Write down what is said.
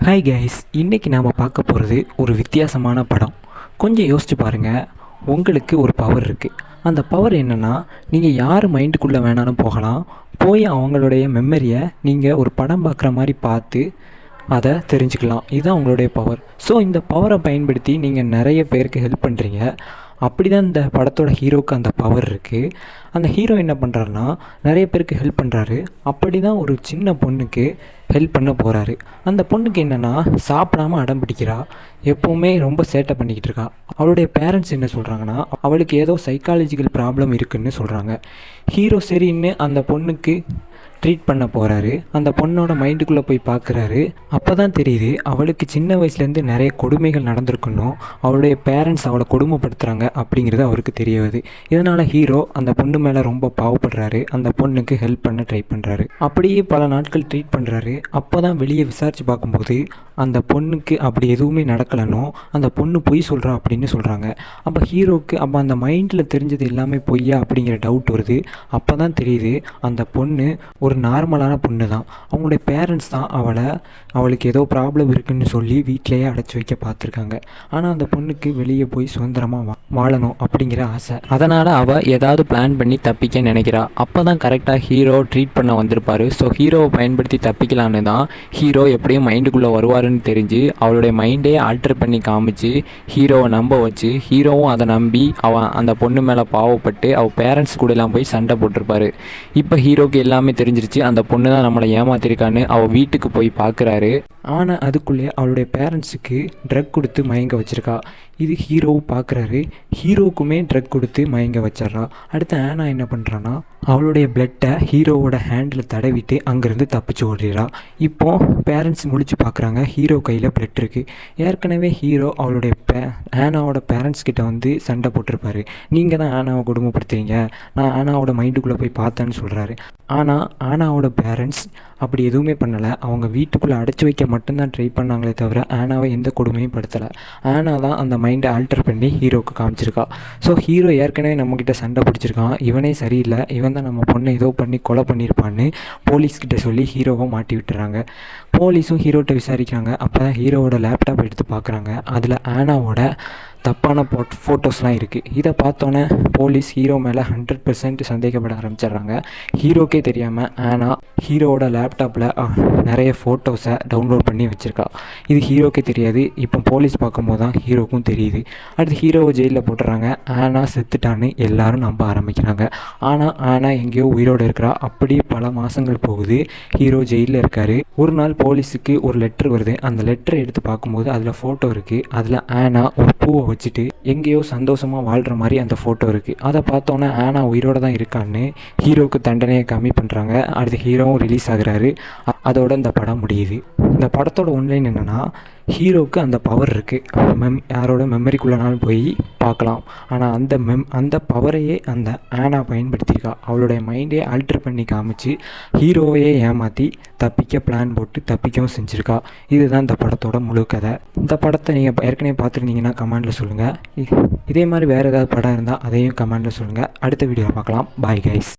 Hi guys, இன்றைக்கி நாம் பார்க்க போகிறது ஒரு வித்தியாசமான படம். கொஞ்சம் யோசிச்சு பாருங்கள். உங்களுக்கு ஒரு பவர் இருக்குது. அந்த பவர் என்னென்னா, நீங்கள் யார் மைண்டுக்குள்ளே வேணாலும் போகலாம். போய் அவங்களுடைய மெமரியை நீங்கள் ஒரு படம் பார்க்குற மாதிரி பார்த்து அதை தெரிஞ்சுக்கலாம். இதுதான் உங்களுடைய பவர். ஸோ இந்த பவரை பயன்படுத்தி நீங்கள் நிறைய பேருக்கு ஹெல்ப் பண்ணுறீங்க. அப்படி தான் இந்த படத்தோட ஹீரோவுக்கு அந்த பவர் இருக்குது. அந்த ஹீரோ என்ன பண்ணுறாருன்னா, நிறைய பேருக்கு ஹெல்ப் பண்ணுறாரு. அப்படி தான் ஒரு சின்ன பொண்ணுக்கு ஹெல்ப் பண்ண போகிறாரு. அந்த பொண்ணுக்கு என்னென்னா, சாப்பிடாமல் அடம் பிடிக்கிறா, எப்போவுமே ரொம்ப சேட்டை பண்ணிக்கிட்டு இருக்கா. அவளுடைய பேரண்ட்ஸ் என்ன சொல்கிறாங்கன்னா, அவளுக்கு ஏதோ சைக்காலஜிக்கல் ப்ராப்ளம் இருக்குதுன்னு சொல்கிறாங்க. ஹீரோ சரின்னு அந்த பொண்ணுக்கு ட்ரீட் பண்ண போகிறாரு. அந்த பொண்ணோட மைண்டுக்குள்ளே போய் பார்க்குறாரு. அப்போ தான் தெரியுது, அவளுக்கு சின்ன வயசுலேருந்து நிறைய கொடுமைகள் நடந்திருக்கணும். அவளுடைய பேரண்ட்ஸ் அவளை கொடுமைப்படுத்துகிறாங்க அப்படிங்கிறது அவருக்கு தெரிய வருது. இதனால் ஹீரோ அந்த பொண்ணு மேலே ரொம்ப பாவப்படுறாரு. அந்த பொண்ணுக்கு ஹெல்ப் பண்ண ட்ரை பண்ணுறாரு. அப்படியே பல நாட்கள் ட்ரீட் பண்ணுறாரு. அப்போ தான் வெளியே விசாரித்து பார்க்கும்போது அந்த பொண்ணுக்கு அப்படி எதுவுமே நடக்கலனோ, அந்த பொண்ணு பொய் சொல்கிறா அப்படின்னு சொல்கிறாங்க. அப்போ ஹீரோவுக்கு அப்போ அந்த மைண்டில் தெரிஞ்சது எல்லாமே பொய்யா அப்படிங்கிற டவுட் வருது. அப்போ தான் தெரியுது, அந்த பொண்ணு ஒரு நார்மலான பொண்ணு தான். அவங்களுடைய பேரண்ட்ஸ் தான் அவளுக்கு ஏதோ ப்ராப்ளம் இருக்குதுன்னு சொல்லி வீட்டிலையே அடைச்சி வைக்க பார்த்துருக்காங்க. ஆனால் அந்த பொண்ணுக்கு வெளியே போய் சுதந்திரமாக வாழணும் அப்படிங்கிற ஆசை. அதனால் அவள் ஏதாவது பிளான் பண்ணி தப்பிக்க நினைக்கிறா. அப்போ தான் கரெக்டாக ஹீரோ ட்ரீட் பண்ண வந்திருப்பார். ஸோ ஹீரோவை பயன்படுத்தி தப்பிக்கலான்னு தான் ஹீரோ எப்படியும் மைண்டுக்குள்ளே வருவாருன்னு தெரிஞ்சு அவளுடைய மைண்டே ஆல்டர் பண்ணி காமிச்சு ஹீரோவை நம்ப வச்சு, ஹீரோவும் அதை நம்பி அவன் அந்த பொண்ணு மேலே பாவப்பட்டு அவள் பேரண்ட்ஸ் கூடலாம் போய் சண்டை போட்டிருப்பாரு. இப்போ ஹீரோக்கு எல்லாமே தெரிஞ்சிருச்சு, அந்த பொண்ணு தான் நம்மளை ஏமாத்திருக்கான்னு. அவள் வீட்டுக்கு போய் பார்க்குறாரு. ஆனால் அதுக்குள்ளே அவளுடைய பேரண்ட்ஸுக்கு ட்ரக் கொடுத்து மயங்க வச்சுருக்கா. இது ஹீரோவும் பார்க்குறாரு. ஹீரோவுக்குமே ட்ரக் கொடுத்து மயங்க வச்சிட்றா. அடுத்து ஆனா என்ன பண்ணுறான்னா, அவளுடைய பிளட்டை ஹீரோவோட ஹேண்டில் தடவிட்டு அங்கேருந்து தப்பிச்சு ஓடுறா. இப்போது பேரண்ட்ஸ் முழிச்சு பார்க்குறாங்க, ஹீரோ கையில் பிளட் இருக்குது. ஏற்கனவே ஹீரோ அவளுடைய ஆனாவோட பேரண்ட்ஸ் கிட்ட வந்து சண்டை போட்டிருப்பாரு. நீங்கள் தான் ஆனாவை குடும்பப்படுத்துறீங்க, நான் ஆனாவோட மைண்டுக்குள்ளே போய் பார்த்தேன்னு சொல்கிறாரு. ஆனால் ஆனாவோட பேரண்ட்ஸ் அப்படி எதுவுமே பண்ணலை. அவங்க வீட்டுக்குள்ளே அடைச்சி வைக்க மட்டும்தான் ட்ரை பண்ணாங்களே தவிர ஆனாவை எந்த கொடுமையும் படுத்தலை. ஆனா தான் அந்த மைண்டை ஆல்டர் பண்ணி ஹீரோவுக்கு காமிச்சிருக்கா. ஸோ ஹீரோ ஏற்கனவே நம்மக்கிட்ட சண்டை பிடிச்சிருக்கான், இவனே சரியில்லை, இவன் தான் நம்ம பொண்ணை ஏதோ பண்ணி கொலை பண்ணியிருப்பான்னு போலீஸ்கிட்ட சொல்லி ஹீரோவை மாட்டி விட்டுறாங்க. போலீஸும் ஹீரோட்ட விசாரிக்கிறாங்க. அப்போ தான் ஹீரோவோட லேப்டாப் எடுத்து பார்க்குறாங்க. அதில் ஆனாவோட தப்பான ஃபோட்டோஸ்லாம் இருக்குது. இதை பார்த்தோன்னே போலீஸ் ஹீரோ மேலே 100% சந்தேகப்பட ஆரம்பிச்சிடுறாங்க. ஹீரோக்கே தெரியாமல் ஆனா ஹீரோவோட லேப்டாப்பில் நிறைய ஃபோட்டோஸை டவுன்லோட் பண்ணி வச்சுருக்கா. இது ஹீரோக்கே தெரியாது. இப்போ போலீஸ் பார்க்கும்போது தான் ஹீரோக்கும் தெரியுது. அடுத்து ஹீரோவை ஜெயிலில் போட்டுறாங்க. ஆனா செத்துட்டான்னு எல்லாரும் நம்ப ஆரம்பிக்கிறாங்க. ஆனால் ஆனா எங்கேயோ உயிரோடு இருக்கிறா. அப்படியே பல மாதங்கள் போகுது. ஹீரோ ஜெயிலில் இருக்கார். ஒரு நாள் போலீஸுக்கு ஒரு லெட்ரு வருது. அந்த லெட்டரை எடுத்து பார்க்கும்போது அதில் ஃபோட்டோ இருக்குது. அதில் ஆனா ஒரு பூவை வச்சுட்டு எங்கேயோ சந்தோஷமாக வாழ்கிற மாதிரி அந்த ஃபோட்டோ இருக்குது. அதை பார்த்தோன்னே ஆனா உயிரோடு தான் இருக்கான்னு ஹீரோவுக்கு தண்டனையை கம்மி பண்ணுறாங்க. அடுத்து ஹீரோவும் ரிலீஸ் ஆகுறாரு. அதோட இந்த படம் முடியுது. இந்த படத்தோட ஒன்லைன் என்னென்னா, ஹீரோவுக்கு அந்த பவர் இருக்குது. யாரோட மெமரிக்குள்ளனாலும் போய் பார்க்கலாம். ஆனால் அந்த பவரையே அந்த ஆனா பயன்படுத்தியிருக்கா. அவளுடைய மைண்டே ஆல்டர் பண்ணி காமிச்சு ஹீரோவையே ஏமாற்றி தப்பிக்க பிளான் போட்டு தப்பிக்கவும் செஞ்சுருக்கா. இதுதான் இந்த படத்தோட முழு கதை. இந்த படத்தை நீங்கள் ஏற்கனவே பார்த்துருந்தீங்கன்னா கமெண்டில் சொல்லுங்கள். இதே மாதிரி வேறு ஏதாவது படம் இருந்தால் அதையும் கமெண்டில் சொல்லுங்கள். அடுத்த வீடியோவில் பார்க்கலாம். Bye guys.